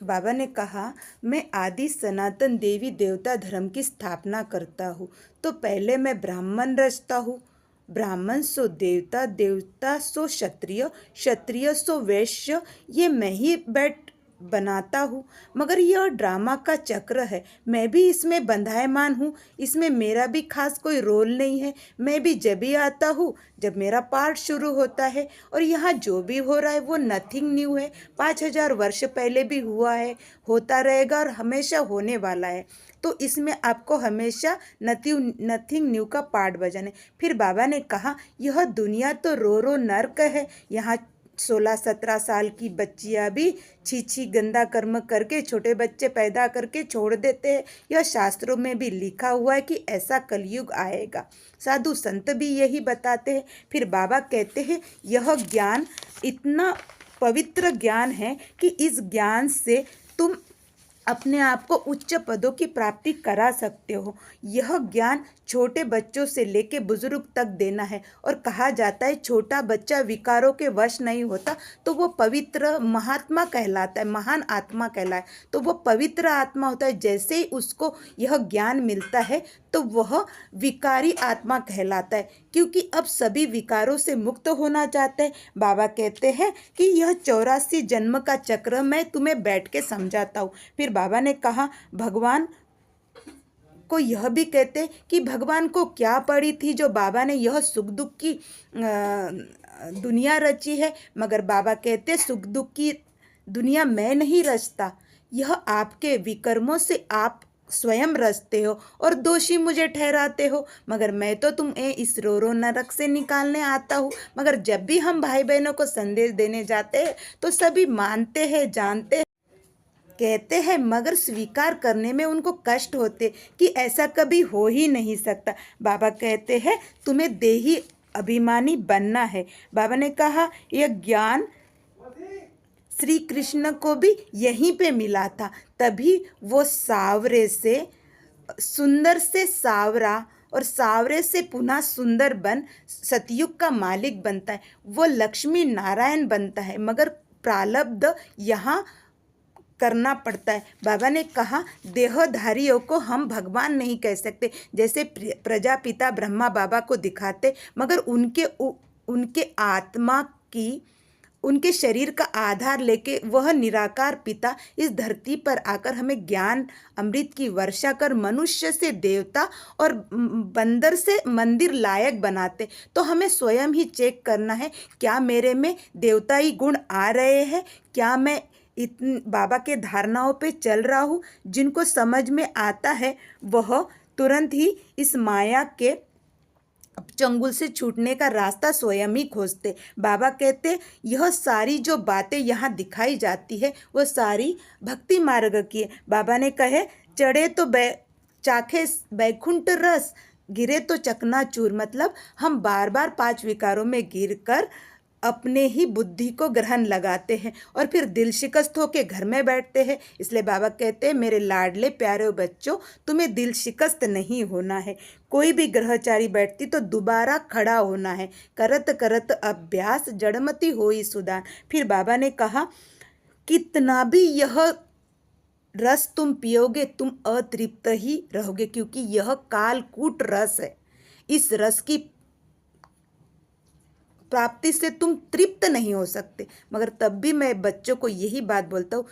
बाबा ने कहा, मैं आदि सनातन देवी देवता धर्म की स्थापना करता हूँ। तो पहले मैं ब्राह्मण रचता हूँ। ब्राह्मण सो देवता, देवता सो क्षत्रिय, क्षत्रिय सो वैश्य, ये मैं ही बैठ बनाता हूँ। मगर यह ड्रामा का चक्र है, मैं भी इसमें बंधायमान हूँ। इसमें मेरा भी खास कोई रोल नहीं है। मैं भी जब भी आता हूँ जब मेरा पार्ट शुरू होता है, और यहाँ जो भी हो रहा है वो नथिंग न्यू है। 5000 वर्ष पहले भी हुआ है, होता रहेगा और हमेशा होने वाला है। तो इसमें आपको हमेशा नथिंग न्यू का पार्ट बजाना है। फिर बाबा ने कहा, यह दुनिया तो रो रो नर्क है। यहाँ 16-17 साल की बच्चियां भी छी छी गंदा कर्म करके छोटे बच्चे पैदा करके छोड़ देते हैं। यह शास्त्रों में भी लिखा हुआ है कि ऐसा कलयुग आएगा। साधु संत भी यही बताते हैं। फिर बाबा कहते हैं, यह ज्ञान इतना पवित्र ज्ञान है कि इस ज्ञान से तुम अपने आप को उच्च पदों की प्राप्ति करा सकते हो। यह ज्ञान छोटे बच्चों से लेके बुजुर्ग तक देना है। और कहा जाता है, छोटा बच्चा विकारों के वश नहीं होता तो वो पवित्र महात्मा कहलाता है, महान आत्मा कहलाए। तो वो पवित्र आत्मा होता है। जैसे ही उसको यह ज्ञान मिलता है तो वह विकारी आत्मा कहलाता है, क्योंकि अब सभी विकारों से मुक्त होना चाहते हैं। बाबा कहते हैं कि यह 84 जन्म का चक्र मैं तुम्हें बैठ के समझाता हूँ। फिर बाबा ने कहा, भगवान को यह भी कहते कि भगवान को क्या पड़ी थी जो बाबा ने यह सुख दुख की दुनिया रची है। मगर बाबा कहते, सुख दुख की दुनिया मैं नहीं रचता, यह आपके विकर्मों से आप स्वयं रचते हो और दोषी मुझे ठहराते हो। मगर मैं तो तुम्हें इस रो रो नरक से निकालने आता हूँ। मगर जब भी हम भाई बहनों को संदेश देने जाते हैं तो सभी मानते हैं, जानते हैं, कहते हैं, मगर स्वीकार करने में उनको कष्ट होते कि ऐसा कभी हो ही नहीं सकता। बाबा कहते हैं, तुम्हें देही अभिमानी बनना है। बाबा ने कहा, यह ज्ञान श्री कृष्ण को भी यहीं पे मिला था, तभी वो सावरे से सुंदर से सावरा और सावरे से पुनः सुंदर बन सतयुग का मालिक बनता है। वो लक्ष्मी नारायण बनता है। मगर प्रारब्ध यहाँ करना पड़ता है। बाबा ने कहा, देहधारियों को हम भगवान नहीं कह सकते। जैसे प्रजापिता ब्रह्मा बाबा को दिखाते, मगर उनके आत्मा की, उनके शरीर का आधार लेके वह निराकार पिता इस धरती पर आकर हमें ज्ञान अमृत की वर्षा कर मनुष्य से देवता और बंदर से मंदिर लायक बनाते। तो हमें स्वयं ही चेक करना है, क्या मेरे में देवताई गुण आ रहे हैं, क्या मैं बाबा के धारणाओं पे चल रहा हूँ। जिनको समझ में आता है वह तुरंत ही इस माया के चंगुल से छूटने का रास्ता स्वयं ही खोजते। बाबा कहते, यह सारी जो बातें यहाँ दिखाई जाती है वो सारी भक्ति मार्ग की है। बाबा ने कहे, चढ़े तो चाखे बैकुंठ रस, गिरे तो चकनाचूर। मतलब हम बार बार 5 विकारों में गिरकर अपने ही बुद्धि को ग्रहण लगाते हैं और फिर दिल शिकस्त होके घर में बैठते हैं। इसलिए बाबा कहते हैं, मेरे लाडले प्यारे बच्चों, तुम्हें दिल शिकस्त नहीं होना है। कोई भी ग्रहचारी बैठती तो दोबारा खड़ा होना है। करत करत अभ्यास जड़मति होई सुदान। फिर बाबा ने कहा, कितना भी यह रस तुम पियोगे तुम अतृप्त ही रहोगे, क्योंकि यह कालकूट रस है। इस रस की प्राप्ति से तुम तृप्त नहीं हो सकते। मगर तब भी मैं बच्चों को यही बात बोलता हूँ,